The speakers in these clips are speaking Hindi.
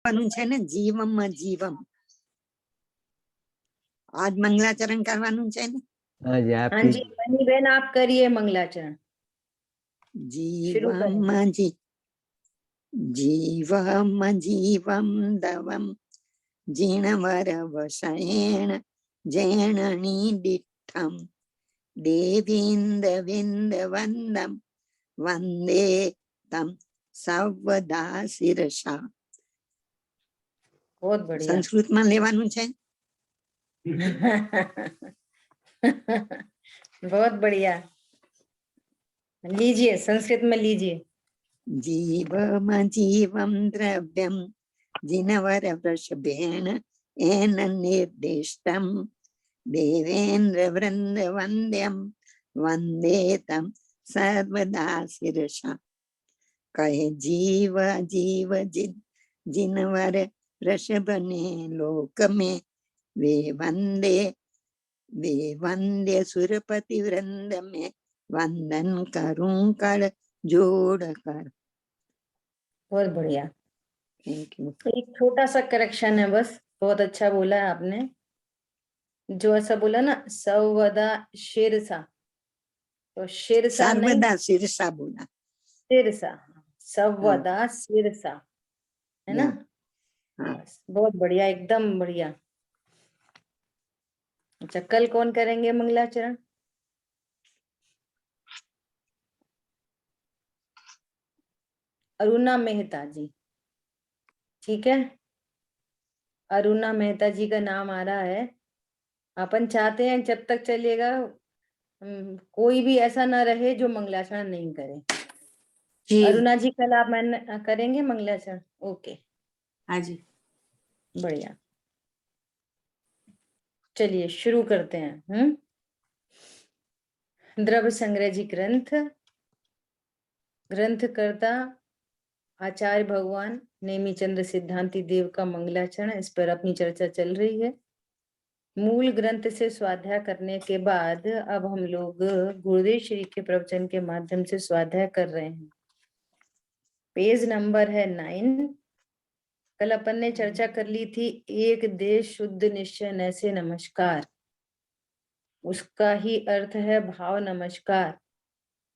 છે ને જીવમ જીવમ આજ મંગલાચરણ કરવાનું છે ને हाँ जी हाँ जी बनी बहन आप करिए मंगलाचरण जीवम जीवम जीवम दवम जीणवर वशेण जैननी दिठम देवींद विंद वंदम वंदे तम सर्वदा शिरसा। बहुत बढ़िया संस्कृत में लेवानुं छे। बहुत बढ़िया लीजिए संस्कृत में लीजिए। जीवम जीवम द्रव्यम जिनवर वृषभेण एन निर्दिष्टम देवेन्द्र वृंद वंद्यम वंदे तम सर्वदा शिरसा। कहे जीव जीव जिनवर वृषभ ने लोक में वे वंदे सुरपति वृंद में वंदन करूं कर जोड़ कर। बहुत बढ़िया थैंक यू। एक छोटा सा करेक्शन है बस, बहुत अच्छा बोला है आपने। जो ऐसा बोला ना सर्वदा शिरसा, तो शिरसा नहीं सर्वदा शिरसा बोला, शिरसा सर्वदा शिरसा है ना। बस बहुत बढ़िया एकदम बढ़िया। अच्छा कल कौन करेंगे मंगलाचरण? अरुणा मेहता जी, ठीक है। अरुणा मेहता जी का नाम आ रहा है। अपन चाहते हैं जब तक चलेगा कोई भी ऐसा ना रहे जो मंगलाचरण नहीं करे। अरुणा जी कल आप मैंने करेंगे मंगलाचरण? ओके हाँ जी बढ़िया। चलिए शुरू करते हैं। द्रव्य संग्रह जी ग्रंथकर्ता आचार्य भगवान नेमिचंद्र सिद्धांति देव का मंगलाचरण, इस पर अपनी चर्चा चल रही है। मूल ग्रंथ से स्वाध्याय करने के बाद अब हम लोग गुरुदेव श्री के प्रवचन के माध्यम से स्वाध्याय कर रहे हैं। पेज नंबर है 9। कल अपन ने चर्चा कर ली थी एक देश शुद्ध निश्चय नैसे नमस्कार, उसका ही अर्थ है भाव नमस्कार,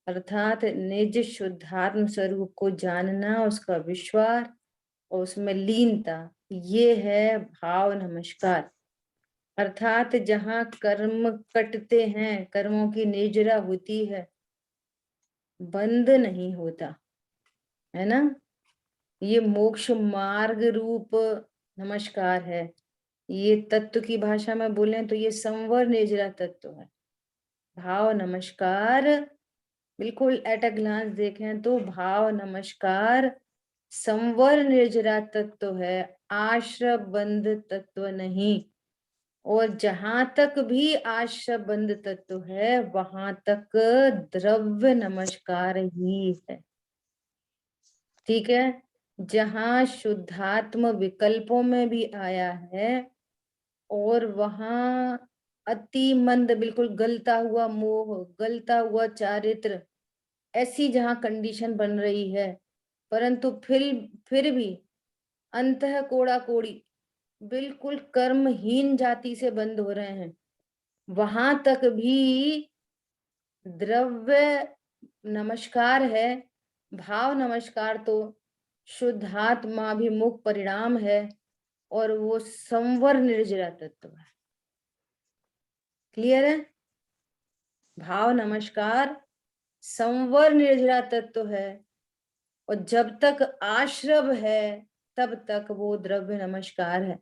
अर्थात निज शुद्धात्म स्वरूप को जानना, उसका विश्वास और उसमें लीनता, ये है भाव नमस्कार। अर्थात जहाँ कर्म कटते हैं, कर्मों की निर्जरा होती है, बंध नहीं होता है ना, ये मोक्ष मार्ग रूप नमस्कार है। ये तत्व की भाषा में बोले तो ये संवर निर्जरा तत्व है। भाव नमस्कार बिल्कुल एट अ ग्लांस देखें तो भाव नमस्कार संवर निर्जरा तत्व है, आश्रय बंध तत्व नहीं। और जहां तक भी आश्रय बंध तत्व है वहां तक द्रव्य नमस्कार ही है, ठीक है। जहां शुद्धात्म विकल्पों में भी आया है और वहां अति मंद बिल्कुल गलता हुआ मोह, गलता हुआ चारित्र, ऐसी जहां कंडीशन बन रही है, परंतु फिर भी अंतः कोड़ा कोड़ी बिल्कुल कर्महीन जाति से बंद हो रहे हैं, वहां तक भी द्रव्य नमस्कार है। भाव नमस्कार तो शुद्धात्माभिमुख परिणाम है और वो संवर निर्जरा तत्व है। क्लियर है? भाव नमस्कार संवर निर्जरा तत्व है और जब तक आश्रव है तब तक वो द्रव्य नमस्कार है।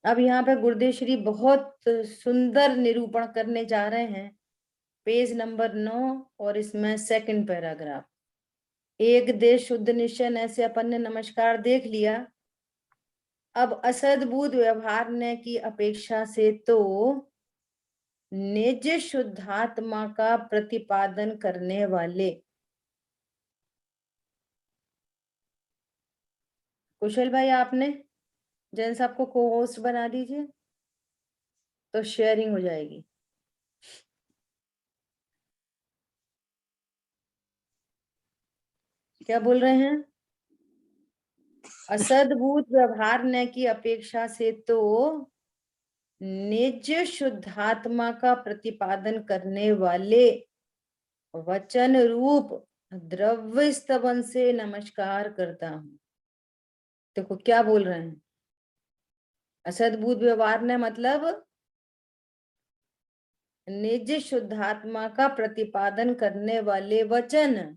अब यहाँ पे गुरुदेव श्री बहुत सुंदर निरूपण करने जा रहे हैं। पेज नंबर 9 और इसमें सेकंड पैराग्राफ। एक देश शुद्ध निश्चय ऐसे अपन ने नमस्कार देख लिया। अब असद्भुत व्यवहार की अपेक्षा से तो निज शुद्धात्मा का प्रतिपादन करने वाले कुशल भाई, आपने जैन साहब को को होस्ट बना दीजिए तो शेयरिंग हो जाएगी। क्या बोल रहे हैं? असद्भूत व्यवहार की अपेक्षा से तो निज शुद्धात्मा का प्रतिपादन करने वाले वचन रूप द्रव्य स्तवन से नमस्कार करता हूं। देखो क्या बोल रहे हैं, असद्भुत व्यवहार ने मतलब निज शुद्धात्मा का प्रतिपादन करने वाले वचन,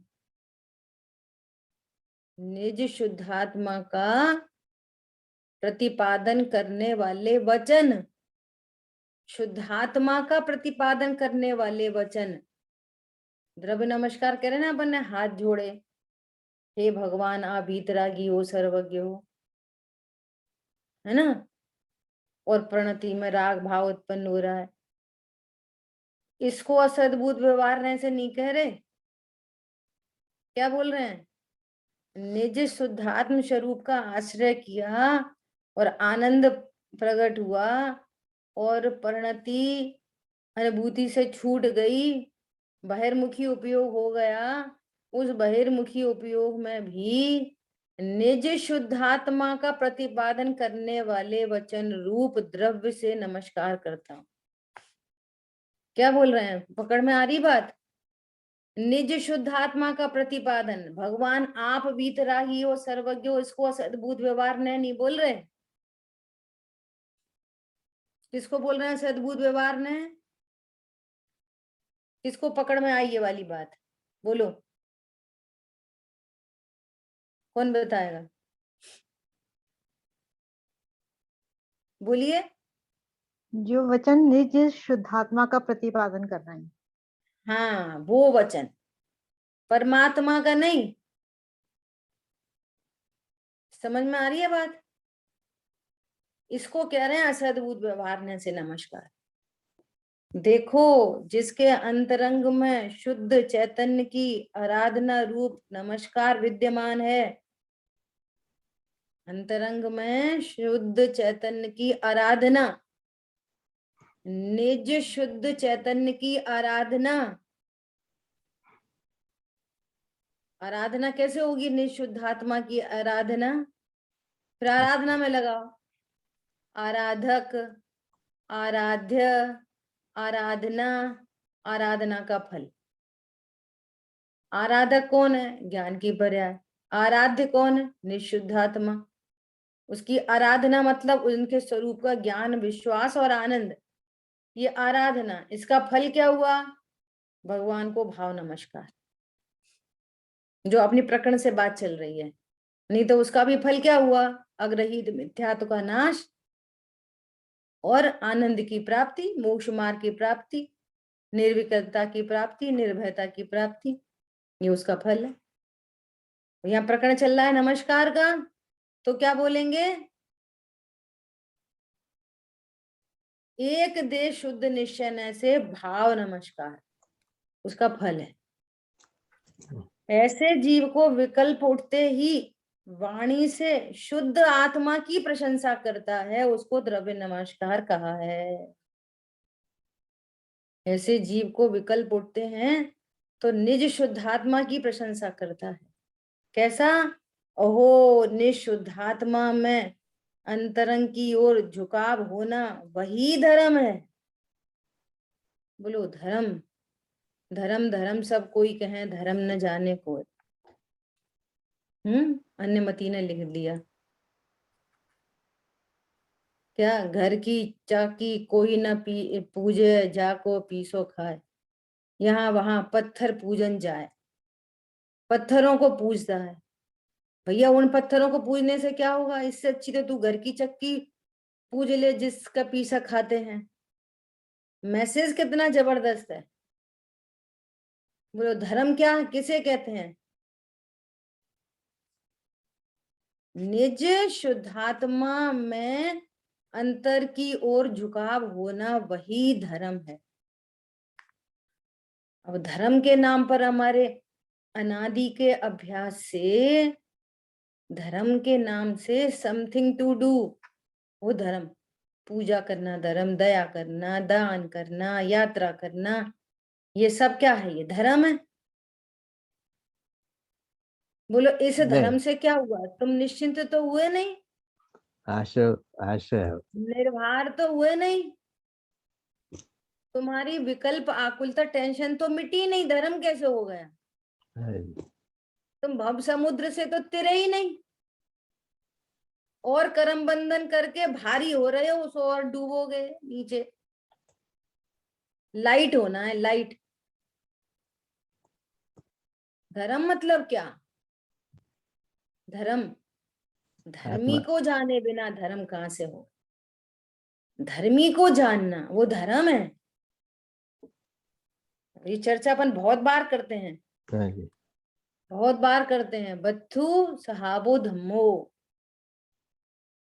निज शुद्धात्मा का प्रतिपादन करने वाले वचन, शुद्धात्मा का प्रतिपादन करने वाले वचन। द्रव्य नमस्कार कह रहे ना अपन ने, हाथ जोड़े, हे भगवान आप भीतरागी हो, सर्वज्ञ हो, है ना, और प्रणति में राग भाव उत्पन्न हो रहा है। इसको असद्भुत व्यवहार से नहीं कह रहे, क्या बोल रहे हैं, निज शुद्धात्म स्वरूप का आश्रय किया और आनंद प्रकट हुआ और परिणति अनुभूति से छूट गई, बहिर्मुखी उपयोग हो गया। उस बहिर्मुखी उपयोग में भी निज शुद्धात्मा का प्रतिपादन करने वाले वचन रूप द्रव्य से नमस्कार करता हूं। क्या बोल रहे हैं, पकड़ में आ रही बात? निज शुद्धात्मा का प्रतिपादन, भगवान आप वीतरागी हो, सर्वज्ञ हो, इसको सद्भुत व्यवहार ने नहीं बोल रहे। किसको बोल रहे हैं सद्भुत व्यवहार ने? किसको पकड़ में आई ये वाली बात, बोलो, कौन बताएगा, बोलिए। जो वचन निज शुद्धात्मा का प्रतिपादन करना है। हाँ, वो वचन परमात्मा का नहीं। समझ में आ रही है बात? इसको कह रहे हैं असद्भुत व्यवहार से नमस्कार। देखो, जिसके अंतरंग में शुद्ध चैतन्य की आराधना रूप नमस्कार विद्यमान है, अंतरंग में शुद्ध चैतन्य की आराधना, निज शुद्ध चैतन्य की आराधना। आराधना कैसे होगी निज शुद्धात्मा की आराधना? फिर आराधना में लगाओ, आराधक, आराध्य, आराधना, आराधना का फल। आराधक कौन है? ज्ञान की पर्याय। आराध्य कौन है? निशुद्धात्मा। उसकी आराधना मतलब उनके स्वरूप का ज्ञान, विश्वास और आनंद, ये आराधना। इसका फल क्या हुआ? भगवान को भाव नमस्कार, जो अपनी प्रकरण से बात चल रही है। नहीं तो उसका भी फल क्या हुआ? अग्रहित मिथ्यात्व का नाश और आनंद की प्राप्ति, मोक्ष मार्ग की प्राप्ति, निर्विकल्पता की प्राप्ति, निर्भयता की प्राप्ति, ये उसका फल है। यहाँ प्रकरण चल रहा है नमस्कार का, तो क्या बोलेंगे? एक देश शुद्ध निश्चय से भाव नमस्कार, उसका फल है। ऐसे जीव को विकल्प उठते ही वाणी से शुद्ध आत्मा की प्रशंसा करता है, उसको द्रव्य नमस्कार कहा है। ऐसे जीव को विकल्प उठते हैं तो निज शुद्धात्मा की प्रशंसा करता है। कैसा? ओहो, निशुद्धात्मा में अंतरंग की ओर झुकाव होना वही धर्म है। बोलो धर्म, धर्म धर्म सब कोई कहे, धर्म न जाने को। अन्यमति ने लिख दिया, क्या घर की चाकी कोई न पूजे, जाको पीसो खाए। यहाँ वहां पत्थर पूजन जाए, पत्थरों को पूजता है। भैया उन पत्थरों को पूजने से क्या होगा? इससे अच्छी तो तू घर की चक्की पूज ले जिसका पीसा खाते हैं। मैसेज कितना जबरदस्त है। बोलो धर्म क्या किसे कहते हैं? निज शुद्धात्मा में अंतर की ओर झुकाव होना वही धर्म है। अब धर्म के नाम पर हमारे अनादि के अभ्यास से, धर्म के नाम से समथिंग टू डू, वो धर्म, पूजा करना धर्म, दया करना, दान करना, यात्रा करना, ये सब क्या है? ये धर्म है। बोलो इस नहीं। धर्म से क्या हुआ? तुम निश्चिंत तो हुए नहीं, आश्रय निर्भर तो हुए नहीं, तुम्हारी विकल्प आकुलता टेंशन तो मिटी नहीं, धर्म कैसे हो गया? है। तुम भव समुद्र से तो तिरे ही नहीं, और कर्म बंधन करके भारी हो रहे हो, उस और डूबोगे नीचे। लाइट होना है, लाइट। धर्म मतलब क्या? धर्म, धर्मी आत्मा को जाने बिना धर्म कहाँ से हो? धर्मी को जानना वो धर्म है। ये चर्चा अपन बहुत बार करते हैं, हाँ जी। बहुत बार करते हैं। बत्थु सहाबो धम्मो,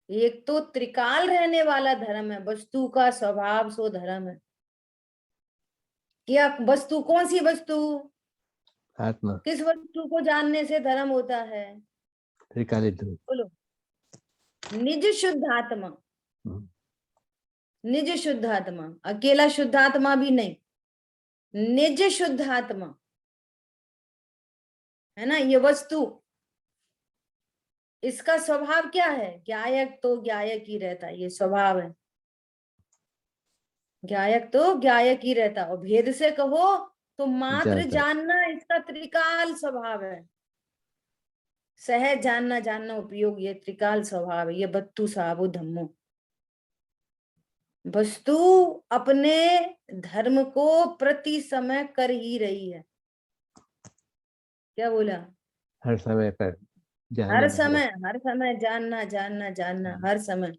एक तो त्रिकाल रहने वाला धर्म है, वस्तु का स्वभाव सो धर्म है। क्या वस्तु? कौन सी वस्तु? आत्मा किस वस्तु को जानने से धर्म होता है? त्रिकालिक रूप। बोलो। निज शुद्ध आत्मा, निज शुद्ध आत्मा, अकेला शुद्ध आत्मा भी नहीं, निज शुद्ध आत्मा है ना ये वस्तु। इसका स्वभाव क्या है? ज्ञायक तो ज्ञायक ही रहता, ये स्वभाव है। ज्ञायक तो ज्ञायक ही रहता, और भेद से कहो तो मात्र जानता। जानना इसका त्रिकाल स्वभाव है। सहज जानना, जानना उपयोग, ये त्रिकाल स्वभाव है। ये बत्तु साबु धम्मो, वस्तु अपने धर्म को प्रति समय कर ही रही है। क्या बोला? हर समय पर जानना हर है। समय, हर समय जानना, जानना, जानना, हर समय।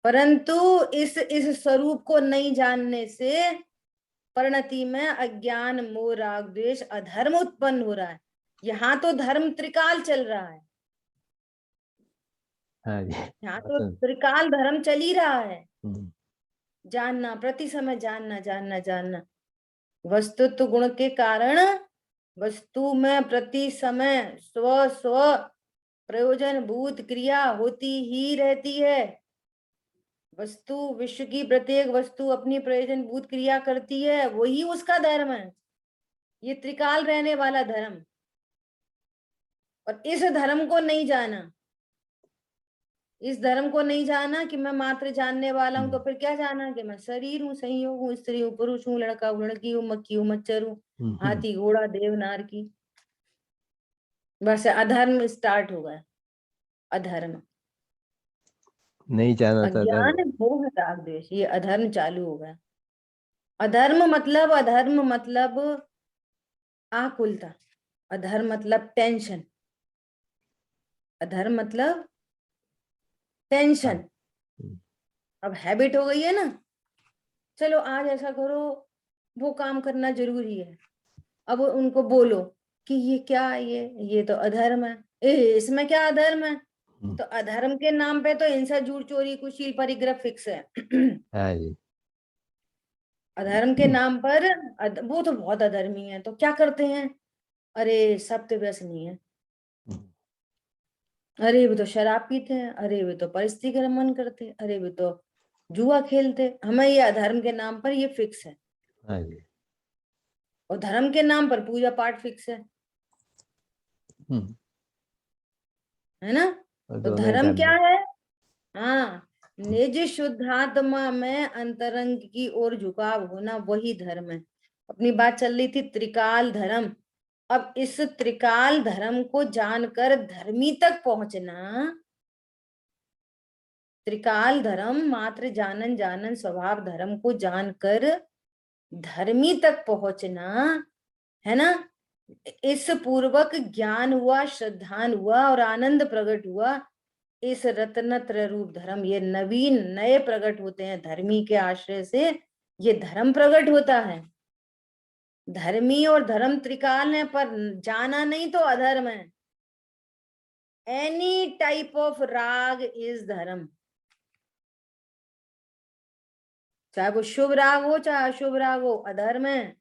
परंतु इस स्वरूप को नहीं जानने से परिणति में अज्ञान, मोह, राग, द्वेष, अधर्म उत्पन्न हो रहा है। यहाँ तो धर्म त्रिकाल चल रहा है, हाँ जी। यहाँ तो त्रिकाल धर्म चल ही रहा है। हम्म। जानना, प्रति समय जानना, जानना, जानना। वस्तुत्व गुण के कारण वस्तु में प्रति समय स्व स्व प्रयोजन भूत क्रिया होती ही रहती है। वस्तु, विश्व की प्रत्येक वस्तु अपनी प्रयोजन भूत क्रिया करती है, वही उसका धर्म है। ये त्रिकाल रहने वाला धर्म। और इस धर्म को नहीं जाना, इस धर्म को नहीं जाना कि मैं मात्र जानने वाला हूं, तो फिर क्या जाना? कि मैं शरीर हूँ, संयोग हूँ, स्त्री हूँ, पुरुष हूँ, लड़का हूँ, लड़की हूँ, मक्खी हूँ, मच्छर हूँ, हाथी, घोड़ा, देव, नार की। बस अधर्म स्टार्ट हो गया। अधर्म, नहीं जाना था अज्ञान, मोह, राग, द्वेष, ये अधर्म चालू हो गया। अधर्म मतलब, अधर्म मतलब आकुलता, अधर्म मतलब टेंशन, अधर्म मतलब टेंशन। अब हैबिट हो गई है ना, चलो आज ऐसा करो, वो काम करना जरूरी है। अब उनको बोलो कि ये क्या, ये तो अधर्म है। इसमें क्या अधर्म है? तो अधर्म के नाम पे तो हिंसा, झूठ, चोरी, कुशील, परिग्रह फिक्स है। हाँ जी। अधर्म के नाम पर वो तो बहुत अधर्मी है, तो क्या करते हैं? अरे सब तो व्यसनी है, अरे वे तो शराब पीते हैं, अरे वे तो परिस्थिति का मन करते हैं, अरे वे तो जुआ खेलते। हमें ये अधर्म के नाम पर ये फिक्स है। हाँ जी। और धर्म के नाम पर पूजा पाठ फिक्स है ना? तो धर्म क्या है? हाँ, निज शुद्धात्मा में अंतरंग की ओर झुकाव होना, वही धर्म है। अपनी बात चल रही थी त्रिकाल धर्म। अब इस त्रिकाल धर्म को जानकर धर्मी तक पहुंचना, त्रिकाल धर्म मात्र जानन, जानन स्वभाव धर्म को जानकर धर्मी तक पहुंचना है ना। इस पूर्वक ज्ञान हुआ, श्रद्धान हुआ और आनंद प्रकट हुआ। इस रत्नत्र रूप धर्म, ये नवीन नए प्रकट होते हैं धर्मी के आश्रय से, ये धर्म प्रकट होता है। धर्मी और धर्म त्रिकाल है, पर जाना नहीं तो अधर्म है। एनी टाइप ऑफ राग इज धर्म, चाहे वो शुभ राग हो चाहे अशुभ राग हो, अधर्म है।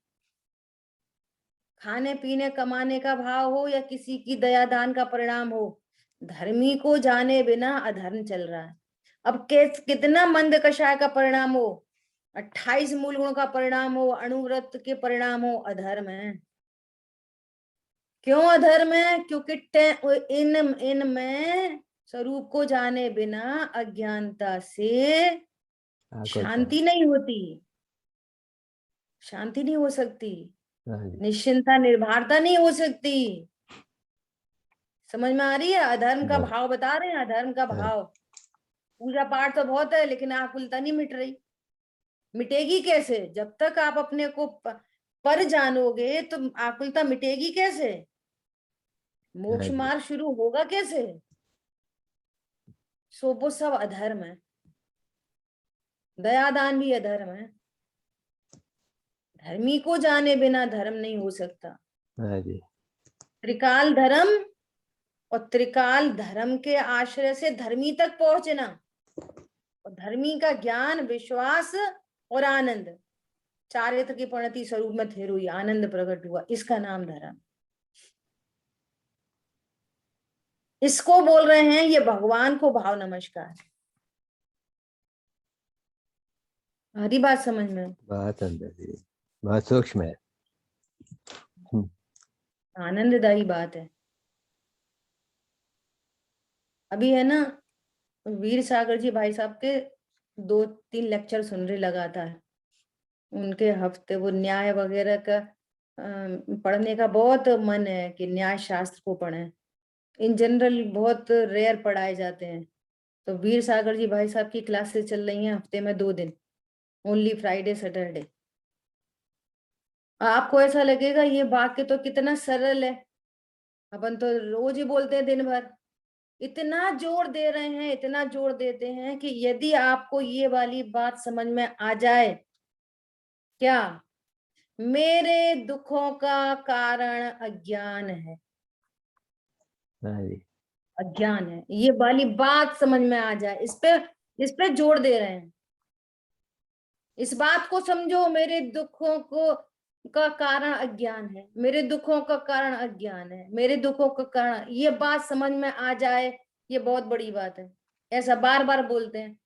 खाने पीने कमाने का भाव हो या किसी की दया दान का परिणाम हो, धर्मी को जाने बिना अधर्म चल रहा है। अब कितना मंद कषाय का परिणाम हो, 28 मूल गुणों का परिणाम हो, अणुव्रत के परिणाम हो, अधर्म है। क्यों अधर्म है? क्योंकि इनमें स्वरूप को जाने बिना अज्ञानता से शांति नहीं होती, शांति नहीं हो सकती, हाँ जी, निश्चिंतता निर्भरता नहीं हो सकती। समझ में आ रही है? अधर्म का हाँ, भाव बता रहे हैं, अधर्म का हाँ, भाव। पूजा पाठ तो बहुत है, लेकिन आकुलता नहीं मिट रही। मिटेगी कैसे? जब तक आप अपने को पर जानोगे तो आकुलता मिटेगी कैसे? मोक्ष हाँ जी, मार्ग शुरू होगा कैसे? सो वो सब अधर्म है। दयादान भी अधर्म है। धर्मी को जाने बिना धर्म नहीं हो सकता। हाँ जी, त्रिकाल धर्म और त्रिकाल धर्म के आश्रय से धर्मी तक पहुंचना, और धर्मी का ज्ञान, विश्वास और आनंद, चारित्र की परिणति स्वरूप में थिर हुई, आनंद प्रकट हुआ, इसका नाम धर्म। इसको बोल रहे हैं, ये भगवान को भाव नमस्कार। हरी बात समझ में? बहुत अंदर जी, बहुत सूक्ष्म है। आनंददायी बात है। अभी है ना, वीर सागर जी भाई साहब के 2-3 लेक्चर सुन रही लगातार। उनके हफ्ते वो न्याय वगैरह का पढ़ने का बहुत मन है कि न्याय शास्त्र को पढ़ें। इन जनरल बहुत रेयर पढ़ाए जाते हैं। तो वीर सागर जी भाई साहब की क्लासेस चल रही हैं हफ्ते में 2 दिन, ओनली फ्राइडे सैटरडे। आपको ऐसा लगेगा ये वाक्य तो कितना सरल है, अपन तो रोज ही बोलते हैं दिन भर। इतना जोर दे रहे हैं, इतना जोर देते हैं कि यदि आपको ये वाली बात समझ में आ जाए, क्या मेरे दुखों का कारण अज्ञान है, हाँ जी, अज्ञान है, ये वाली बात समझ में आ जाए, इस पे जोर दे रहे हैं। इस बात को समझो, मेरे दुखों को का कारण अज्ञान है, मेरे दुखों का कारण अज्ञान है, मेरे दुखों का कारण, ये बात समझ में आ जाए, ये बहुत बड़ी बात है। ऐसा बार बार बोलते हैं,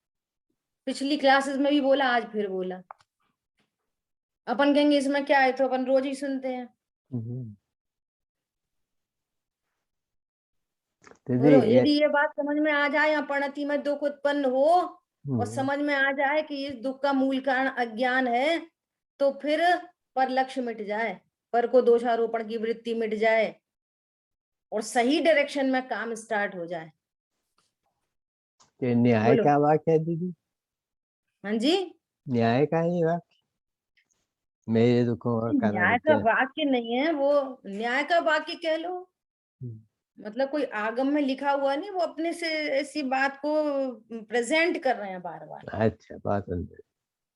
पिछली क्लासेस में भी बोला, आज फिर बोला। अपन कहेंगे इसमें क्या है, तो अपन रोज ही सुनते हैं। दीदी बोलो, ये, यदि ये बात समझ में आ जाए, या परिणति में दुख उत्पन्न हो और समझ में आ जाए कि इस दुख का मूल कारण अज्ञान है, तो फिर पर लक्ष्य मिट जाए, पर को दोषारोपण की वृत्ति मिट जाए और सही डायरेक्शन में काम स्टार्ट हो जाए। ये न्याय बोलो। का वाक्य है दीदी, हाँ जी, न्याय का ही वाक्य, मेरे दुखों का कारण न्याय का क्या? वाक्य नहीं है वो, न्याय का वाक्य कह लो, मतलब कोई आगम में लिखा हुआ नहीं, वो अपने से ऐसी बात को प्रेजेंट कर रहे हैं बार बार। अच्छा, बात अंदर,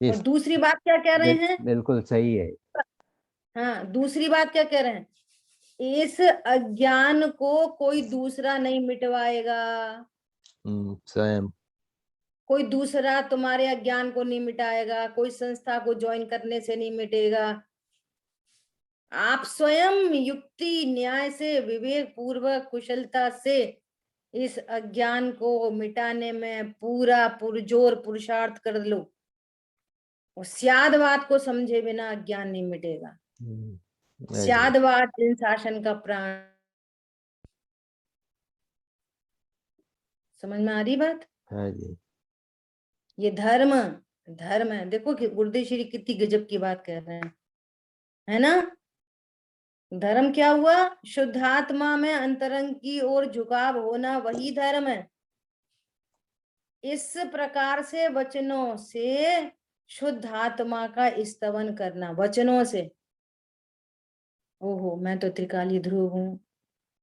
और इस दूसरी बात क्या कह रहे हैं? बिल्कुल सही है। हाँ, दूसरी बात क्या कह रहे हैं? इस अज्ञान को कोई दूसरा नहीं मिटवाएगा, स्वयं। कोई दूसरा तुम्हारे अज्ञान को नहीं मिटाएगा, कोई संस्था को ज्वाइन करने से नहीं मिटेगा। आप स्वयं युक्ति न्याय से, विवेक पूर्वक, कुशलता से इस अज्ञान को मिटाने में पूरा पुरजोर पुरुषार्थ कर लो, और स्यादवाद को समझे बिना अज्ञान नहीं मिटेगा। हाँ जी, स्यादवाद जिन शासन का प्राण। समझ में आ रही बात? हाँ जी, ये धर्म, धर्म है। देखो कि गुरुदेव श्री कितनी गजब की बात कह रहे हैं, है ना? धर्म क्या हुआ? शुद्धात्मा में अंतरंग की ओर झुकाव होना, वही धर्म है। इस प्रकार से वचनों से शुद्ध आत्मा का स्तवन करना, वचनों से। ओहो, मैं तो त्रिकाली ध्रुव हूँ,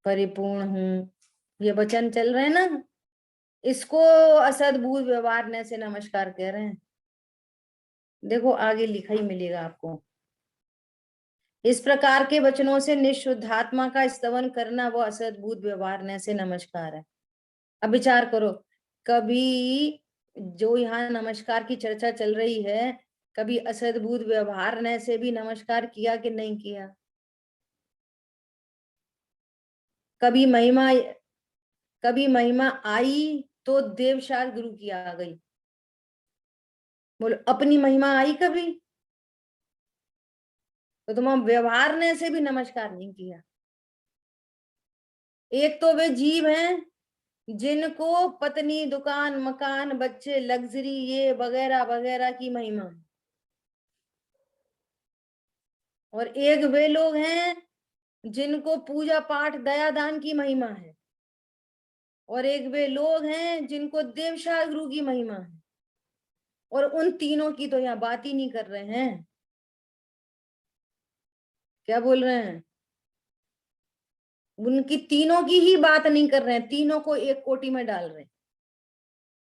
परिपूर्ण हूँ, ये वचन चल रहे हैं ना, इसको असद्भुत व्यवहार ने से नमस्कार कह रहे हैं। देखो आगे लिखा ही मिलेगा आपको। इस प्रकार के वचनों से निशुद्धात्मा का स्तवन करना, वो असद्भुत व्यवहार ने से नमस्कार है। अब विचार करो, कभी जो यहाँ नमस्कार की चर्चा चल रही है, कभी असद्भुत व्यवहार ने से भी नमस्कार किया कि नहीं किया? कभी महिमा आई तो देवशाल गुरु की आ गई। बोलो, अपनी महिमा आई कभी? तो तुम व्यवहार ने से भी नमस्कार नहीं किया। एक तो वे जीव हैं जिनको पत्नी, दुकान, मकान, बच्चे, लग्जरी, ये वगैरह वगैरह की महिमा है, और एक वे लोग हैं जिनको पूजा पाठ, दया दान की महिमा है, और एक वे लोग हैं जिनको देवशाह गुरु की महिमा है। और उन तीनों की तो यहाँ बात ही नहीं कर रहे हैं। क्या बोल रहे हैं? उनकी तीनों की ही बात नहीं कर रहे हैं, तीनों को एक कोटि में डाल रहे हैं।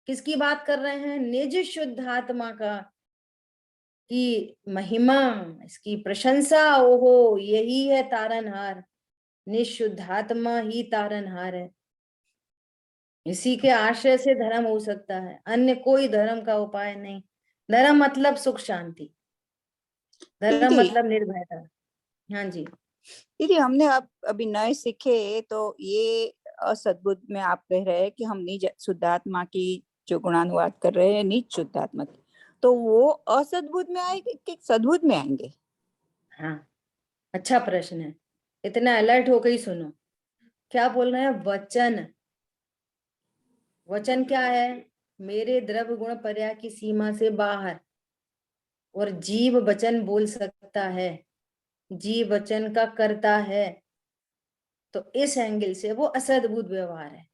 किसकी बात कर रहे हैं? निज शुद्ध आत्मा का की महिमा, इसकी प्रशंसा। ओहो, यही है तारनहार। निशुद्धात्मा ही तारनहार है। इसी के आश्रय से धर्म हो सकता है, अन्य कोई धर्म का उपाय नहीं। धर्म मतलब सुख शांति, धर्म दीदी मतलब निर्भयता। हाँ जी। दीदी, हमने अब अभी नए सीखे, तो ये असद्बुद्ध में आप कह रहे हैं कि हम निज शुद्धात्मा की जो गुणानुवाद कर रहे हैं निज शुद्धात्मा की, तो वो असद्बुद्ध में आएंगे कि सद्बुद्ध में आएंगे? हाँ, अच्छा प्रश्न है, इतना अलर्ट होकर ही सुनो। क्या बोल रहे हैं? वचन। वचन क्या है? मेरे द्रव्य गुण पर्याय की सीमा से बाहर। और जीव वचन बोल सकता है, जीव वचन का करता है, तो इस एंगल से वो असद्भुत व्यवहार है।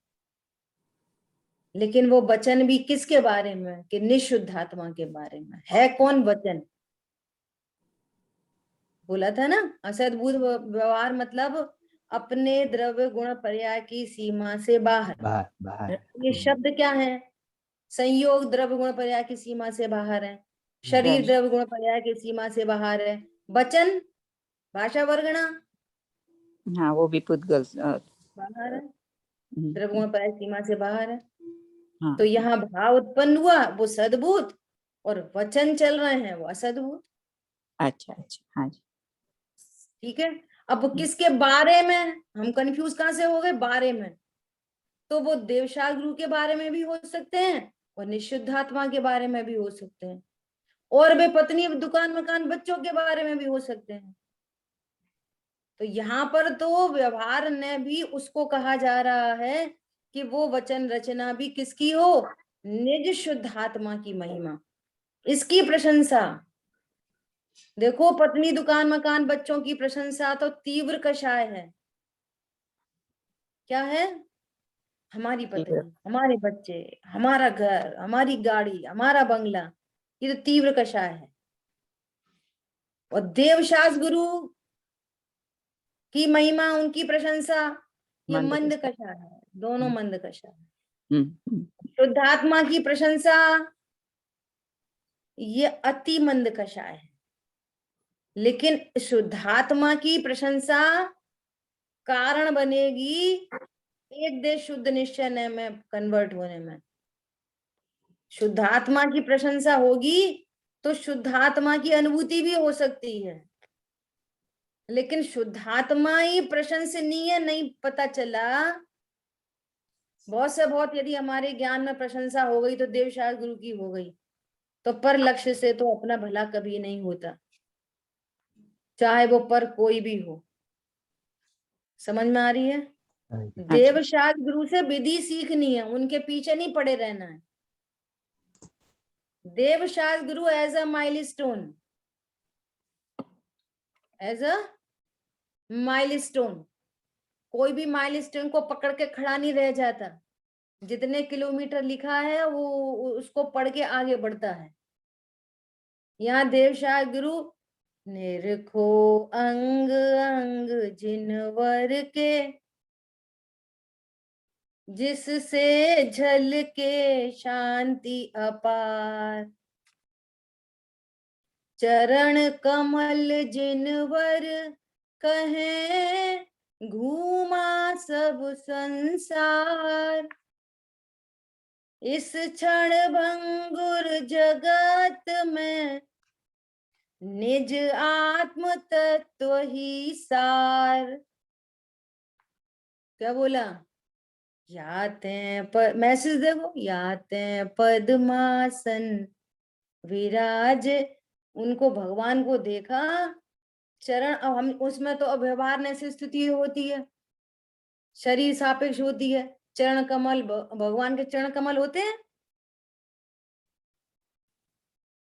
लेकिन वो वचन भी किसके बारे में? कि निशुद्धात्मा के बारे में है। कौन वचन? बोला था ना, असद्भुत व्यवहार मतलब अपने द्रव्य गुण पर्याय की सीमा से बाहर। बाहर बाहर ये शब्द क्या है? संयोग द्रव्य गुण पर्याय की सीमा से बाहर है, शरीर Yes. द्रव्य गुण पर्याय की सीमा से बाहर है। वचन भाषा वर्गणा हाँ, वो भी पुद्गल बाहर है, द्रव्य गुण पर्याय सीमा से बाहर है। हाँ। तो यहाँ भाव उत्पन्न हुआ वो सद्भूत, और वचन चल रहे हैं वो असद्भूत। अच्छा अच्छा, हाँ जी। ठीक है। अब किसके बारे में हम कंफ्यूज कहां से हो गए? बारे में। तो वो देवशाह गुरु के बारे में भी हो सकते हैं, और निशुद्धात्मा के बारे में भी हो सकते हैं, और वे पत्नी, दुकान, मकान, बच्चों के बारे में भी हो सकते हैं। तो यहाँ पर तो व्यवहार ने भी उसको कहा जा रहा है कि वो वचन रचना भी किसकी हो? निज शुद्धात्मा की महिमा, इसकी प्रशंसा। देखो, पत्नी, दुकान, मकान, बच्चों की प्रशंसा तो तीव्र कषाय है। क्या है? हमारी पत्नी, हमारे बच्चे, हमारा घर, हमारी गाड़ी, हमारा बंगला, ये तो तीव्र कषाय है। और देवशास गुरु की महिमा, उनकी प्रशंसा, ये मंद मंद कषाय। कषाय है। दोनों मंद कषाय है। हम्म। शुद्धात्मा की प्रशंसा ये अति मंद कषाय है। लेकिन शुद्धात्मा की प्रशंसा कारण बनेगी एक देश शुद्ध निश्चय में कन्वर्ट होने में। शुद्धात्मा की प्रशंसा होगी तो शुद्धात्मा की अनुभूति भी हो सकती है। लेकिन शुद्धात्मा ही प्रशंसनीय नहीं पता चला। बहुत से बहुत यदि हमारे ज्ञान में प्रशंसा हो गई तो देवशाह गुरु की हो गई, तो पर लक्ष्य से तो अपना भला कभी नहीं होता, चाहे वो पर कोई भी हो। समझ में आ रही है? हाँ जी। देवशाह गुरु से विधि सीखनी है, उनके पीछे नहीं पड़े रहना है। Devshah Guru as a milestone, as a milestone. कोई भी माइलस्टोन को पकड़ के खड़ा नहीं रह जाता। जितने किलोमीटर लिखा है वो उसको पढ़ के आगे बढ़ता है। यहाँ देवशाह गुरु निरखो अंग अंग जिनवर के, जिससे झलके शांति अपार। चरण कमल जिनवर कहे घूमा सब संसार। इस क्षण भंगुर जगत में निज आत्म तत्व ही सार। क्या बोला? याते मैसेज देखो, याते पद्मासन विराज। उनको भगवान को देखा, चरण, अब हम उसमें तो व्यवहार से स्थिति होती है। शरीर सापेक्ष होती है। चरण कमल, भगवान के चरण कमल होते हैं।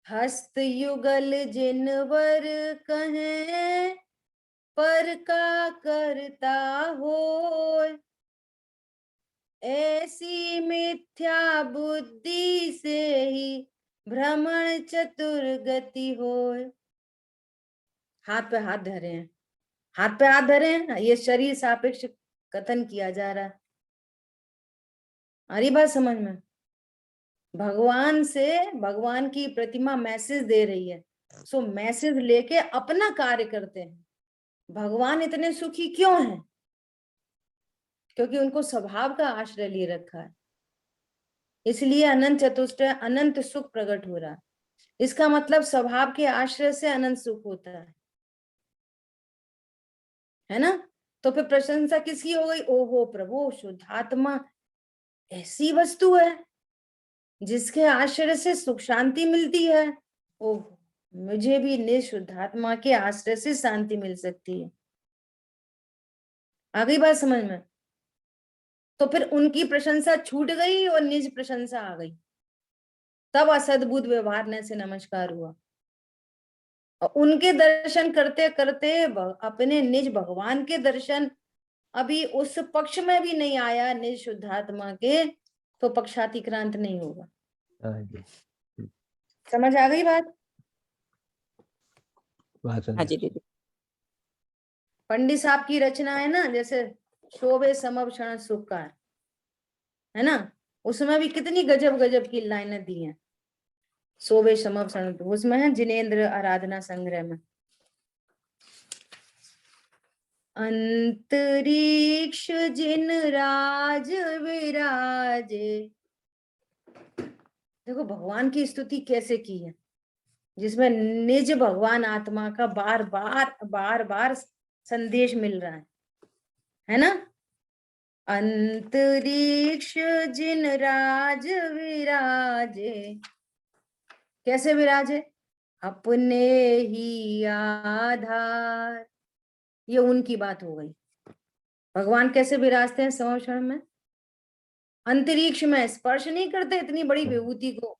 हस्त युगल जिनवर कहें, पर का करता होय, ऐसी मिथ्या बुद्धि से ही भ्रमण चतुर गति होय। हाथ पे हाथ धरे हैं, हाथ पे हाथ धरे हैं, ये शरीर सापेक्ष कथन किया जा रहा है। अरे बात समझ में? भगवान से, भगवान की प्रतिमा मैसेज दे रही है, सो मैसेज लेके अपना कार्य करते हैं। भगवान इतने सुखी क्यों हैं? क्योंकि उनको स्वभाव का आश्रय लिए रखा है, इसलिए अनंत चतुष्टय अनंत सुख प्रकट हो रहा है। इसका मतलब स्वभाव के आश्रय से अनंत सुख होता है ना? तो फिर प्रशंसा किसकी हो गई? ओहो प्रभु, शुद्धात्मा ऐसी वस्तु है जिसके आश्रय से सुख शांति मिलती है। ओह, मुझे भी निशुद्धात्मा के आश्रय से शांति मिल सकती है। आ गई बात समझ में? तो फिर उनकी प्रशंसा छूट गई और निज प्रशंसा आ गई, तब असद्भुत व्यवहार से नमस्कार हुआ। और उनके दर्शन करते करते अपने निज भगवान के दर्शन अभी उस पक्ष में भी नहीं आया निज शुद्धात्मा के, तो पक्षातिक्रांत नहीं होगा। हाँ जी, समझ आ गई बात? बात हाँ जी दीदी। पंडित साहब की रचना है ना, जैसे शोभे समभक्षण सुखकार, है ना, उसमें भी कितनी गजब गजब की लाइनें दी हैं। शोभे समभक्षण, उसमें है जिनेंद्र आराधना संग्रह में, अंतरिक्ष जिन राज विराजे। देखो भगवान की स्तुति कैसे की है, जिसमें निज भगवान आत्मा का बार बार संदेश मिल रहा है ना? अंतरिक्ष जिन राज विराजे, कैसे विराजे? अपने ही आधार। ये उनकी बात हो गई। भगवान कैसे विराजते हैं समक्षण में? अंतरिक्ष में, स्पर्श नहीं करते इतनी बड़ी विभूति को।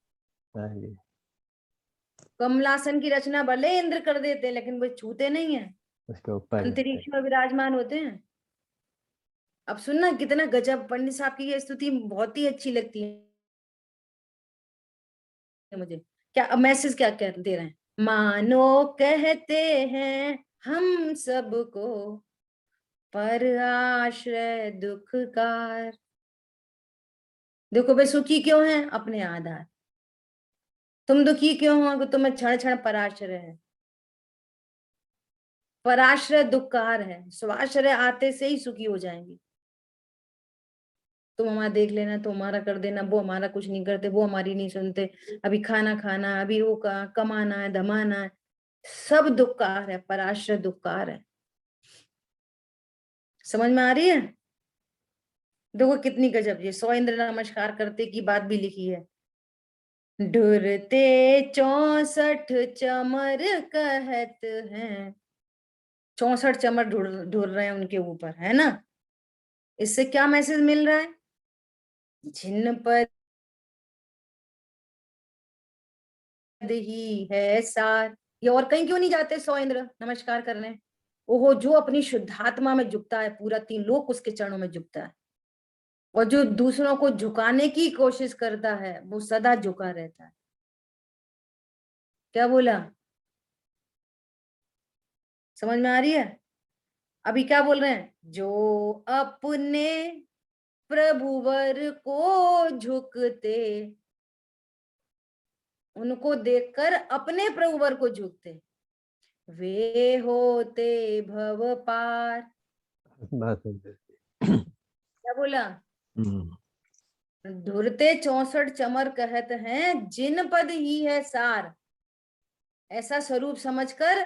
हाँ जी, कमलासन की रचना भले इंद्र कर देते, लेकिन वो छूते नहीं है, उसके ऊपर अंतरिक्ष में विराजमान होते हैं। अब सुनना कितना गजब, पंडित साहब की ये स्तुति बहुत ही अच्छी लगती है मुझे। क्या मैसेज क्या दे रहे हैं? मानो कहते हैं हम सबको पर आश्रय दुखकार। देखो वे सुखी क्यों हैं? अपने आधार। तुम दुखी क्यों हो? तुम्हें क्षण क्षण पराश्रय है। पराश्रय दुखकार है, स्वाश्रय आते से ही सुखी हो जाएंगे। तुम हमारा देख लेना, तुम हमारा कर देना, वो हमारा कुछ नहीं करते, वो हमारी नहीं सुनते, अभी खाना खाना, अभी वो कमाना है, धमाना है, सब दुखकार है, पराश्रय दुखकार है। समझ में आ रही है? देखो कितनी गजब, ये 100 इंद्र नमस्कार करते की बात भी लिखी है। ढुरते 64 चमर कहत हैं, 64 चमर ढुर रहे हैं उनके ऊपर, है ना? इससे क्या मैसेज मिल रहा है? जिन पद ही है सार। ये और कहीं क्यों नहीं जाते 100 इंद्र नमस्कार करने? ओहो, जो अपनी शुद्धात्मा में झुकता है, पूरा 3 लोक उसके चरणों में झुकता है, और जो दूसरों को झुकाने की कोशिश करता है वो सदा झुका रहता है। क्या बोला? समझ में आ रही है? अभी क्या बोल रहे हैं? जो अपने प्रभुवर को झुकते, उनको देखकर अपने प्रभुवर को झुकते, वे होते भव पार। बात क्या बोला? ढुरते 64 चमर कहत हैं, जिन पद ही है सार। ऐसा स्वरूप समझकर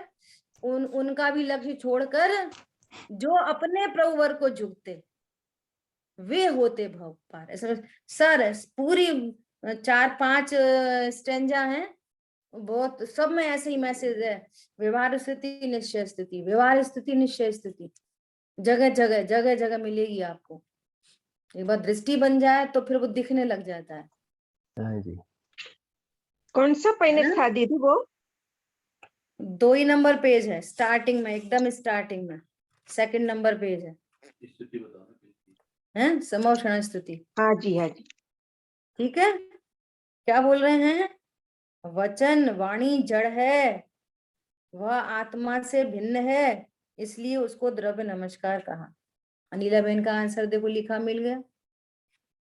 उनका भी लक्ष्य छोड़कर जो अपने प्रभुवर को झुकते, वे होते भव पार। ऐसा सर पूरी 4-5 स्टेंजा हैं, बहुत सब में ऐसे ही मैसेज है। व्यवहार स्थिति निश्चय स्थिति, व्यवहार स्थिति निश्चय स्थिति। जगह जगह जगह जगह मिलेगी आपको। एक बार दृष्टि बन जाए तो फिर वो दिखने लग जाता है। हाँ जी। कौन सा पहले है ना? था दीदी वो? 2 ही नंबर पेज है, स्टार्टिंग में, एकदम स्टार्टिंग में 2nd नंबर पेज है। हैं समोषण स्तुति। हाँ जी हाँ जी। ठीक है, क्या बोल रहे हैं? वचन वाणी जड़ है, वह आत्मा से भिन्न है, इसलिए उसको द्रव्य नमस्कार कहा। अनिला बहन का आंसर देखो लिखा मिल गया।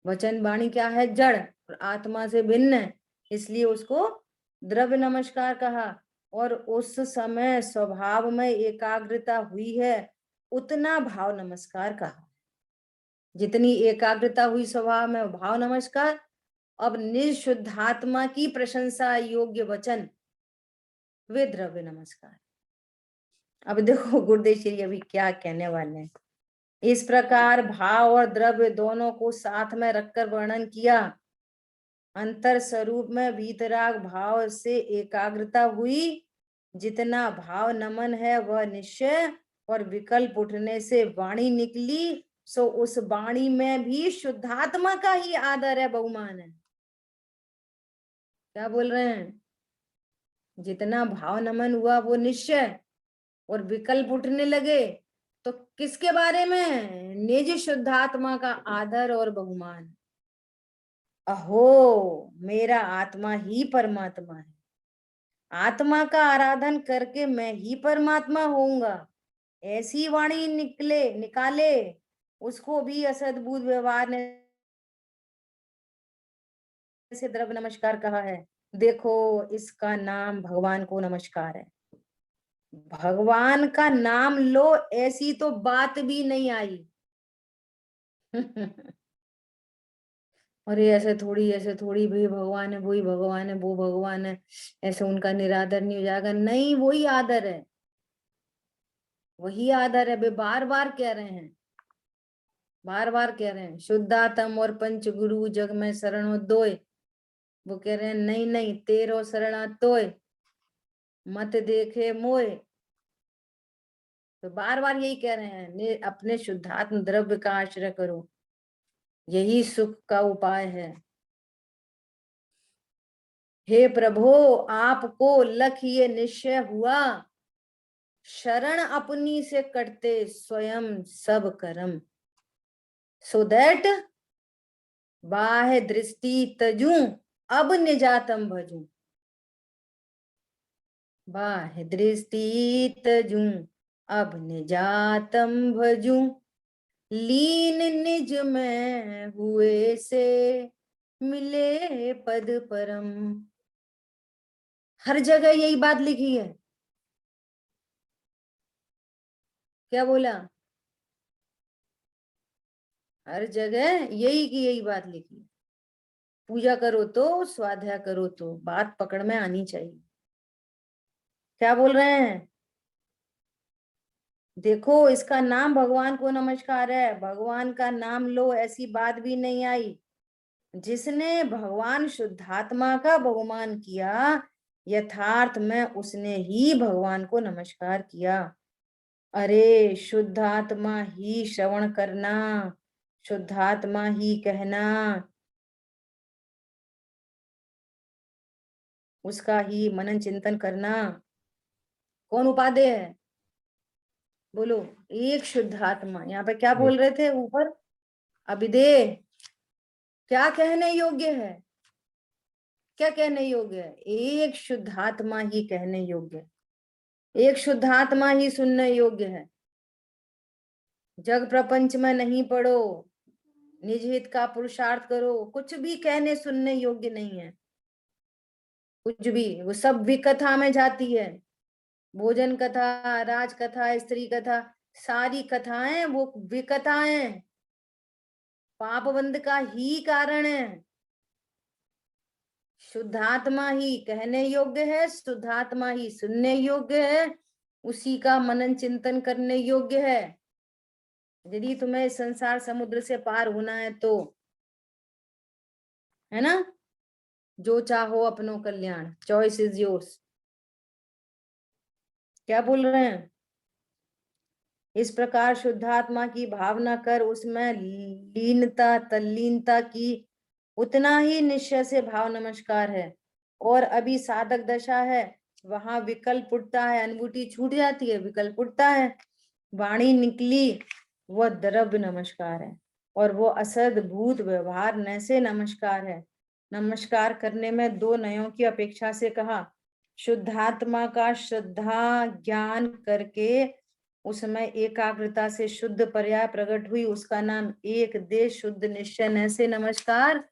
वचन वाणी क्या है? जड़, और आत्मा से भिन्न है, इसलिए उसको द्रव्य नमस्कार कहा। और उस समय स्वभाव में एकाग्रता हुई है, उतना भाव नमस्कार कहा। जितनी एकाग्रता हुई स्वभाव में, भाव नमस्कार। अब निशुद्धात्मा की प्रशंसा योग्य वचन, वे द्रव्य नमस्कार। अब देखो गुरुदेव श्री अभी क्या कहने वाले हैं। इस प्रकार भाव और द्रव्य दोनों को साथ में रखकर वर्णन किया। अंतर स्वरूप में वीतराग भाव से एकाग्रता हुई, जितना भाव नमन है वह निश्चय, और विकल्प उठने से वाणी निकली, सो उस वाणी में भी शुद्धात्मा का ही आदर है, बहुमान है। क्या बोल रहे हैं? जितना भाव नमन हुआ वो निश्चय, और विकल्प उठने लगे तो किसके बारे में? निज शुद्धात्मा का आदर और बहुमान। अहो, मेरा आत्मा ही परमात्मा है, आत्मा का आराधन करके मैं ही परमात्मा होऊंगा, ऐसी वाणी निकाले, उसको भी असद्भुत व्यवहार ने से द्रव्य नमस्कार कहा है। देखो, इसका नाम भगवान को नमस्कार है। भगवान का नाम लो, ऐसी तो बात भी नहीं आई। अरे ऐसे थोड़ी भाई भगवान है, वही भगवान है, वो भगवान है, ऐसे उनका निरादर नहीं हो जाएगा। नहीं, वही आदर है, वही आदर है। वे बार बार कह रहे हैं, बार बार कह रहे हैं, शुद्धातम और पंच गुरु जग में शरणो दोय। वो कह रहे हैं नहीं नहीं, तेरो शरणा तोय, मत देखे मोय। तो बार बार यही कह रहे हैं, अपने शुद्धात्म द्रव्य का आश्रय करो, यही सुख का उपाय है। हे प्रभु, आपको लख ये निश्चय हुआ, शरण अपनी से करते स्वयं सब कर्म, सो दैट बाह्य दृष्टि तजू, अब निजातम भजू। बाह्य दृष्टि तजू, अब निजातम भजू, लीन निज में हुए से मिले पद परम। हर जगह यही बात लिखी है। क्या बोला? हर जगह यही की यही बात लिखी है। पूजा करो तो, स्वाध्याय करो तो, बात पकड़ में आनी चाहिए। क्या बोल रहे हैं? देखो, इसका नाम भगवान को नमस्कार है, भगवान का नाम लो, ऐसी बात भी नहीं आई। जिसने भगवान शुद्धात्मा का बहुमान किया, यथार्थ में उसने ही भगवान को नमस्कार किया। अरे शुद्धात्मा ही श्रवण करना, शुद्धात्मा ही कहना, उसका ही मनन चिंतन करना, कौन उपादेय है? बोलो, एक शुद्धात्मा। यहाँ पे क्या बोल रहे थे ऊपर? अभिधेय क्या कहने योग्य है? क्या कहने योग्य है? एक शुद्धात्मा ही कहने योग्य है, एक शुद्धात्मा ही सुनने योग्य है। जग प्रपंच में नहीं पड़ो, निज हित का पुरुषार्थ करो, कुछ भी कहने सुनने योग्य नहीं है। कुछ भी, वो सब विकथा में जाती है। भोजन कथा, राज कथा, स्त्री कथा, सारी कथाएं वो विकथाएं, पापबंध का ही कारण है। शुद्धात्मा ही कहने योग्य है, शुद्धात्मा ही सुनने योग्य है, उसी का मनन चिंतन करने योग्य है। यदि तुम्हें संसार समुद्र से पार होना है तो, है ना, जो चाहो अपनो कल्याण, चॉइस इज योर्स। क्या बोल रहे हैं? इस प्रकार शुद्धात्मा की भावना कर उसमें लीनता तल्लीनता की, उतना ही निश्चय से भाव नमस्कार है। और अभी साधक दशा है, वहां विकल्प उठता है, अनुभूति छूट जाती है, विकल्प उठता है, वाणी निकली, वह द्रव्य नमस्कार है। और वो असद भूत व्यवहार न से नमस्कार है। नमस्कार करने में दो नयों की अपेक्षा से कहा। शुद्धात्मा का श्रद्धा ज्ञान करके उसमें एकाग्रता से शुद्ध पर्याय प्रकट हुई, उसका नाम एक देश शुद्ध निश्चय न से नमस्कार।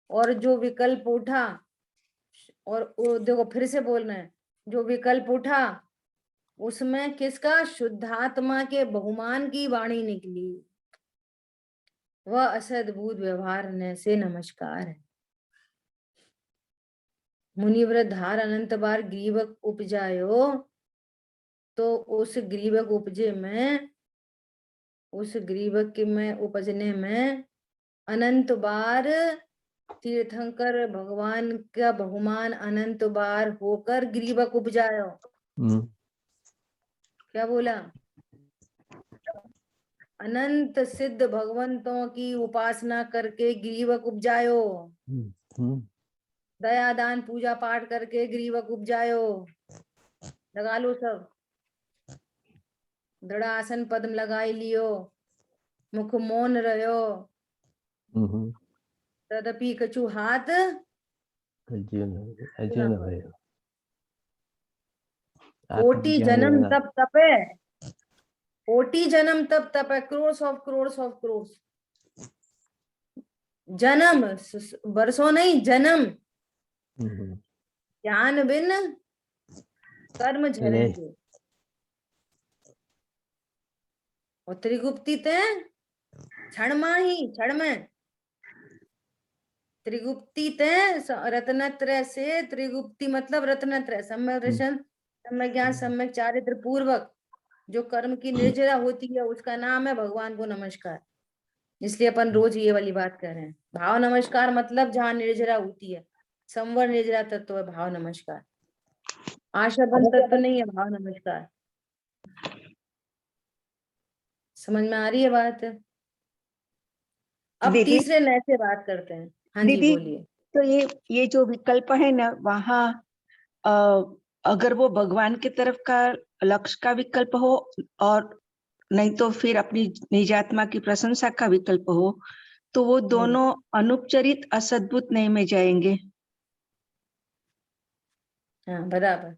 और जो विकल्प उठा, और देखो फिर से बोल रहे हैं, जो विकल्प उठा उसमें किसका, शुद्धात्मा के बहुमान की वाणी निकली, वह असद्भुत व्यवहार न से नमस्कार है। मुनिव्रत धार अनंत बार ग्रीवक उपजायो, तो उस ग्रीवक उपजे में, उस ग्रीवक के में उपजने में अनंत बार तीर्थंकर भगवान का बहुमान अनंत बार होकर ग्रीवक उपजायो। क्या बोला, अनंत सिद्ध भगवंतों की उपासना करके ग्रीवक उपजायो, दया दान पूजा पाठ करके ग्रीवक उपजायो। लगा लो सब, दृढ़ आसन पद्म लगाई लियो, मुख मौन रहो, तदपि कछु हाथ कोटि जन्म तप तपे, कोटि जन्म तप तपे, क्रोर्स ऑफ क्रोर्स ऑफ क्रोर्स जन्म, बरसों नहीं, जन्म ज्ञान बिन कर्म झरेंगे। और त्रिगुप्ती ते क्षण माही, क्षण में त्रिगुप्ती ते रत्नत्रय से, त्रिगुप्ती मतलब रत्नत्रय, सम्यक दर्शन, सम्यक ज्ञान, सम्यक चारित्र पूर्वक जो कर्म की निर्जरा होती है, उसका नाम है भगवान को नमस्कार। इसलिए अपन रोज ये वाली बात कर रहे हैं। भाव नमस्कार मतलब जहाँ निर्जरा होती है, संवर निर्जरा तत्व है भाव नमस्कार, आशाबंध तत्व नहीं है भाव नमस्कार। समझ में आ रही है बात? अब दीदी, तीसरे नए से बात करते हैं। हाँ जी दीदी, बोलिए। तो ये जो विकल्प है ना, वहाँ अगर वो भगवान की तरफ का लक्ष्य का विकल्प हो, और नहीं तो फिर अपनी निजात्मा की प्रशंसा का विकल्प हो, तो वो दोनों अनुपचरित असद्भुत नहीं में जाएंगे। हाँ बराबर।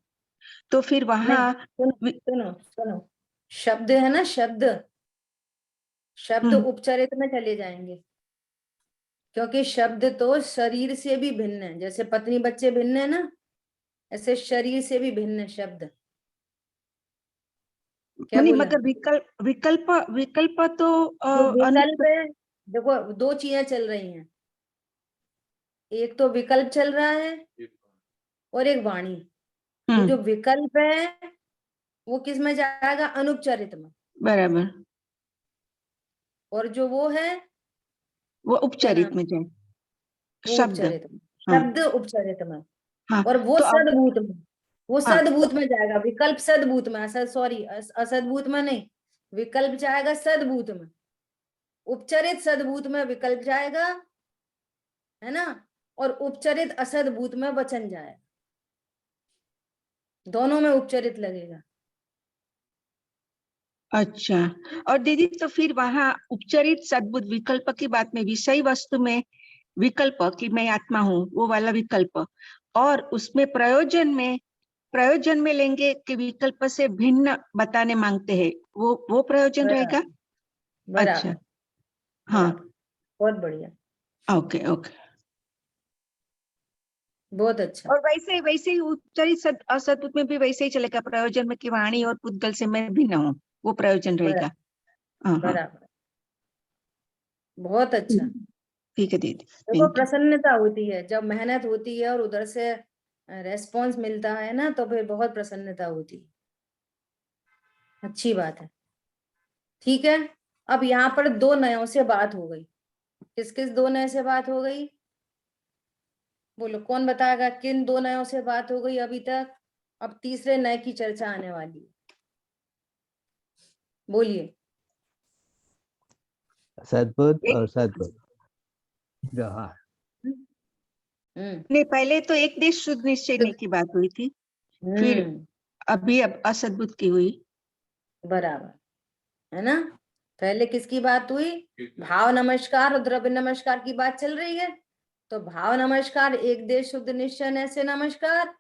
तो फिर वहां सुनो सुनो सुनो, शब्द है ना, शब्द, शब्द उपचरित में चले जाएंगे, क्योंकि शब्द तो शरीर से भी भिन्न है। जैसे पत्नी बच्चे भिन्न है ना, ऐसे शरीर से भी भिन्न है शब्द। क्या बोला? मतलब विकल्प विकल्प तो जो विकल्प है, देखो दो चीजें चल रही हैं, एक तो विकल्प चल रहा है और एक वाणी। तो जो विकल्प है वो किस में जाएगा, अनुपचरित में, बराबर, और जो वो है वो उपचरित में जाए, वो शब्द। उपचरित में, हाँ, शब्द उपचरित में, हाँ, और वो तो सद्भूत में, वो हाँ, सद्भूत में जाएगा। विकल्प सद्भूत में, सॉरी असद्भूत में नहीं, विकल्प जाएगा सद्भूत में, उपचरित सद्भूत में विकल्प जाएगा, है ना, और उपचरित असद्भूत में वचन जाएगा, दोनों में उपचरित लगेगा। अच्छा। और दीदी, तो फिर वहां उपचरित सद्बुद्ध विकल्प की बात में विषय वस्तु में विकल्प कि मैं आत्मा हूँ, वो वाला विकल्प, और उसमें प्रयोजन में लेंगे कि विकल्प से भिन्न बताने मांगते हैं, वो प्रयोजन रहेगा। बराबर अच्छा, हाँ, बराबर, बहुत बढ़िया, ओके ओके। बहुत अच्छा। और वैसे वैसे ही उपचरित असद्बुद्ध में भी वैसे ही चलेगा, प्रयोजन में कि वाणी और पुद्गल से मैं भिन्न हूँ, वो प्रयोजन रहेगा। हाँ, बराबर, बहुत अच्छा। ठीक है दीदी, देखो थैंक यू। प्रसन्नता होती है जब मेहनत होती है और उधर से रेस्पॉन्स मिलता है ना, तो फिर बहुत प्रसन्नता होती है, अच्छी बात है। ठीक है, अब यहाँ पर दो नयों से बात हो गई। किस किस दो नए से बात हो गई, बोलो कौन बताएगा किन दो नयों से बात हो गई अभी तक? अब तीसरे नए की चर्चा आने वाली है। बोलिए। सद्बुद्ध और सद्बुद्ध व्यवहार। नहीं, पहले तो एक देश शुद्ध निश्चय की बात हुई थी, फिर अभी अब असद्बुद्ध की हुई। बराबर है ना। पहले किसकी बात हुई? भाव नमस्कार और द्रव्य नमस्कार की बात चल रही है। तो भाव नमस्कार एक देश शुद्ध निश्चय से नमस्कार,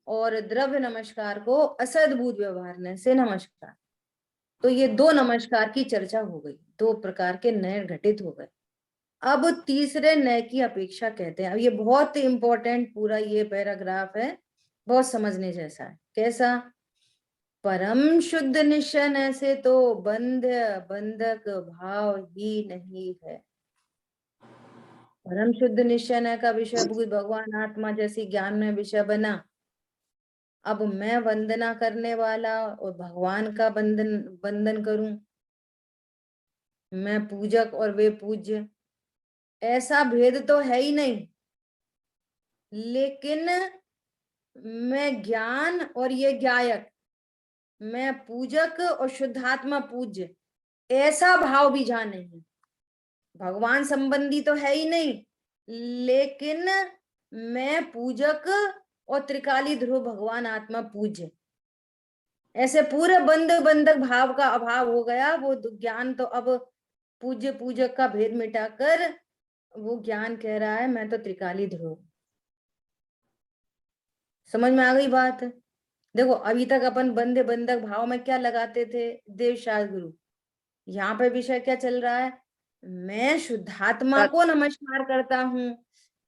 और द्रव्य नमस्कार को असद्भुत व्यवहार से नमस्कार। तो ये दो नमस्कार की चर्चा हो गई, दो प्रकार के नए घटित हो गए। अब तीसरे नए की अपेक्षा कहते हैं। अब ये बहुत इंपॉर्टेंट पूरा ये पैराग्राफ है, बहुत समझने जैसा है। कैसा? परम शुद्ध निश्चय से तो बंध बंधक भाव ही नहीं है। परम शुद्ध निश्चय का विषय भूत भगवान आत्मा जैसी ज्ञान में विषय बना। अब मैं वंदना करने वाला और भगवान का बंधन करूं, मैं पूजक और वे पूज्य, ऐसा भेद तो है ही नहीं। लेकिन मैं ज्ञान और ये ज्ञायक, मैं पूजक और शुद्धात्मा पूज्य, ऐसा भाव भी जहां नहीं। भगवान संबंधी तो है ही नहीं, लेकिन मैं पूजक और त्रिकाली ध्रुव भगवान आत्मा पूज्य, ऐसे पूरे बंधक भाव का अभाव हो गया। वो ज्ञान तो अब पूज्य पूजक का भेद मिटाकर वो ज्ञान कह रहा है मैं तो त्रिकाली ध्रुव। समझ में आ गई बात? देखो अभी तक अपन बंधक भाव में क्या लगाते थे? देव शास्त्र गुरु। यहाँ पे विषय क्या चल रहा है? मैं शुद्धात्मा को नमस्कार करता हूँ,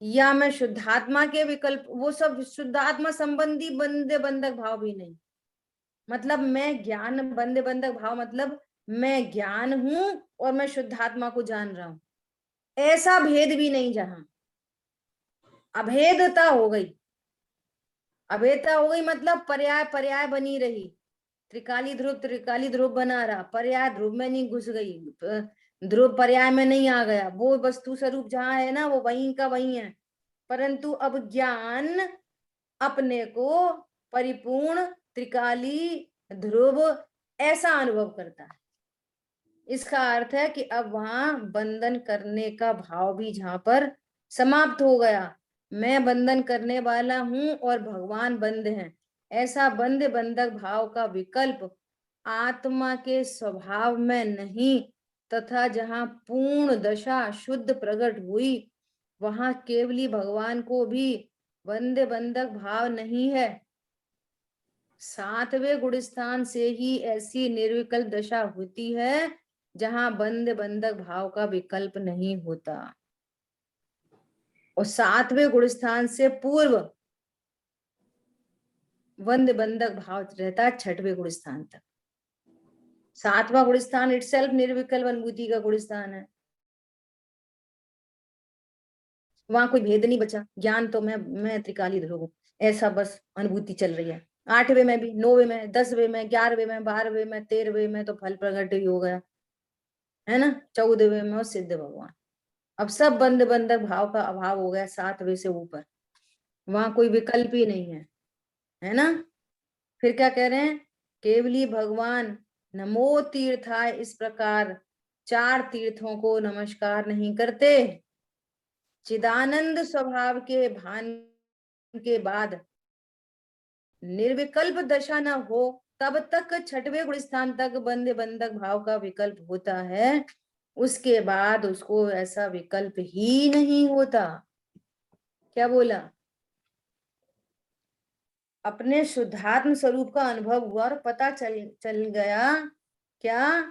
या मैं शुद्धात्मा के विकल्प, वो सब शुद्धात्मा संबंधी बंधक भाव भी नहीं। मतलब मैं ज्ञान बंधक भाव, मतलब मैं ज्ञान हूं और मैं शुद्धात्मा को जान रहा हूं, ऐसा भेद भी नहीं। जहां अभेदता हो गई, अभेदता हो गई मतलब पर्याय बनी रही। त्रिकाली ध्रुव बना रहा, पर्याय ध्रुव में नहीं घुस गई, ध्रुव पर्याय में नहीं आ गया। वो वस्तु स्वरूप जहां है ना, वो वहीं का वहीं है। परंतु अब ज्ञान अपने को परिपूर्ण त्रिकाली ध्रुव ऐसा अनुभव करता है। इसका अर्थ है कि अब वहां बंधन करने का भाव भी जहां पर समाप्त हो गया। मैं बंधन करने वाला हूं और भगवान बंध हैं, ऐसा बंधक भाव का विकल्प आत्मा के स्वभाव में नहीं, तथा जहां पूर्ण दशा शुद्ध प्रकट हुई वहां केवली भगवान को भी बंधक भाव नहीं है। सातवें गुणस्थान से ही ऐसी निर्विकल्प दशा होती है जहां बंधक भाव का विकल्प नहीं होता, और सातवें गुणस्थान से पूर्व बंधक भाव रहता है छठवें गुणस्थान तक। सातवां गुणस्थान इटसेल्फ निर्विकल्प अनुभूति का गुणस्थान है। वहां कोई भेद नहीं बचा। ज्ञान तो मैं त्रिकाली ध्रुव हूं, ऐसा बस अनुभूति चल रही है। 8वें में भी, 9वें में, 10वें में, 11वें में, 12वें में, 13वें में तो फल प्रकट ही हो गया है ना। 14वें में और सिद्ध भगवान। अब सब बंधक भाव का अभाव हो गया 7वें से ऊपर, वहां कोई विकल्प ही नहीं है ना। फिर क्या कह रहे हैं? केवली भगवान नमो तीर्थाय, इस प्रकार 4 तीर्थों को नमस्कार नहीं करते। चिदानंद स्वभाव के भान के बाद निर्विकल्प दशा न हो तब तक छठवें गुणस्थान तक बंधक भाव का विकल्प होता है। उसके बाद उसको ऐसा विकल्प ही नहीं होता। क्या बोला? अपने शुद्धात्म स्वरूप का अनुभव हुआ और पता चल गया क्या?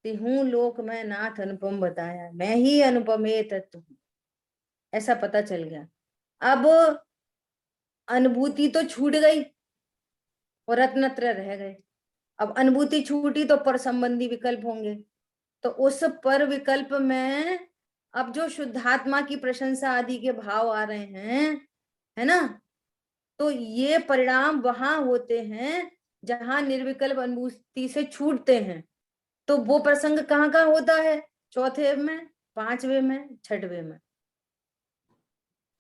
तिहूं लोक में नाथ अनुपम बताया, मैं ही अनुपमे तत्व हूं, ऐसा पता चल गया। अब अनुभूति तो छूट गई और रत्नत्र रह गए। अब अनुभूति छूटी तो पर संबंधी विकल्प होंगे, तो उस पर विकल्प में अब जो शुद्धात्मा की प्रशंसा आदि के भाव आ रहे हैं, है ना, तो ये परिणाम वहां होते हैं जहां निर्विकल्प अनुभूति से छूटते हैं। तो वो प्रसंग कहाँ कहाँ होता है? चौथे में, 5वें में, 6वें में।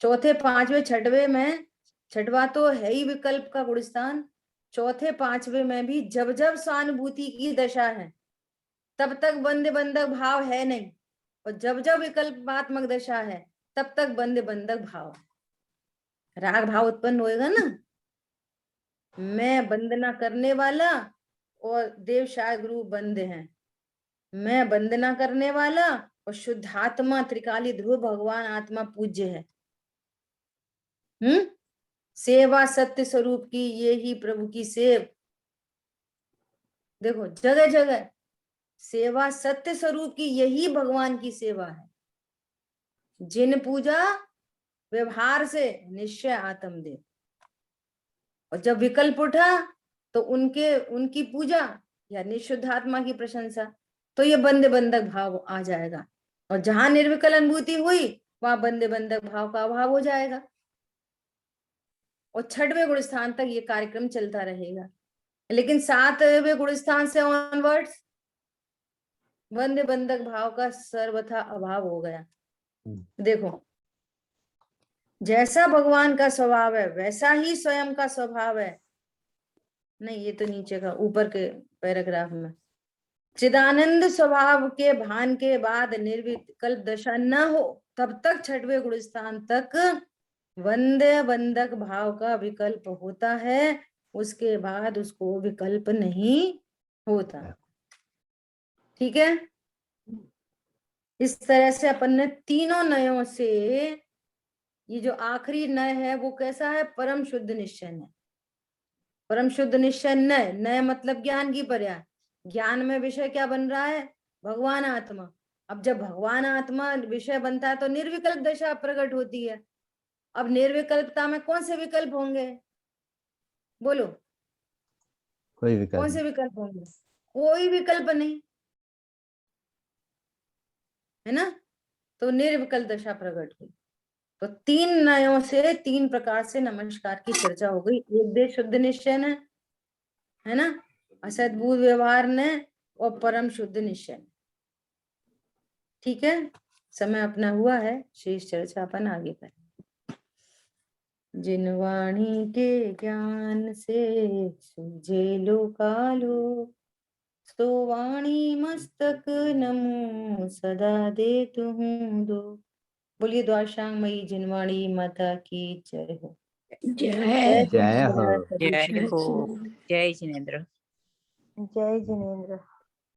चौथे, 5वें, 6वें में, छठवा तो है ही विकल्प का गुणस्थान। चौथे 5वें में भी जब जब सहानुभूति की दशा है तब तक बंधे बंधक भाव है नहीं, और जब जब विकल्पात्मक दशा है तब तक बंधे बंधक भाव, राग भाव उत्पन्न होएगा ना। मैं वंदना करने वाला और देव शायद गुरु बंदे हैं, मैं वंदना करने वाला और शुद्धात्मा त्रिकाली ध्रुव भगवान आत्मा पूज्य है। सेवा सत्य स्वरूप की, ये ही प्रभु की सेव। देखो जगह जगह सेवा सत्य स्वरूप की, यही भगवान की सेवा है। जिन पूजा व्यवहार से निश्चय आत्मदेव, और जब विकल्प उठा तो उनकी पूजा या निशुद्धात्मा की प्रशंसा, तो ये बंधे बंधक भाव आ जाएगा। और जहां निर्विकल अनुभूति हुई वहां बंधे बंधक भाव का अभाव हो जाएगा, और 6वें गुण स्थान तक ये कार्यक्रम चलता रहेगा। लेकिन 7वें गुण स्थान से ऑनवर्ड्स बंधे बंधक भाव का सर्वथा अभाव हो गया। देखो जैसा भगवान का स्वभाव है वैसा ही स्वयं का स्वभाव है। नहीं, ये तो नीचे का, ऊपर के पैराग्राफ में, चिदानंद स्वभाव के भान के बाद निर्विकल्प दशा न हो तब तक 6वें गुण स्थान तक वंदे बंधक भाव का विकल्प होता है, उसके बाद उसको विकल्प नहीं होता। ठीक है, इस तरह से अपन ने तीनों नयों से, ये जो आखिरी नय है वो कैसा है, परम शुद्ध निश्चय नय। परम शुद्ध निश्चय नय, नय मतलब ज्ञान की पर्याय। ज्ञान में विषय क्या बन रहा है, भगवान आत्मा। अब जब भगवान आत्मा विषय बनता है तो निर्विकल्प दशा प्रकट होती है। अब निर्विकल्पता में कौन से विकल्प होंगे, बोलो कोई विकल्प कौन से विकल्प होंगे, कोई विकल्प नहीं है ना, तो निर्विकल्प दशा प्रकट हुई। तो 3 नयों से 3 प्रकार से नमस्कार की चर्चा हो गई। एक दे शुद्ध निश्चय ने, है ना, असद्भूत व्यवहार ने, और परम शुद्ध निश्चय। ठीक है, समय अपना हुआ है, शेष चर्चा अपन आगे करें। जिन वाणी के ज्ञान से सूझे लोकालो, सो वाणी मस्तक नमो सदा देतु हूँ दो। बोलिए द्वारशांग मई जिनवाणी माता की जय हो। जय हो। जय हो, जय जिनेन्द्र। जय जिनेन्द्र।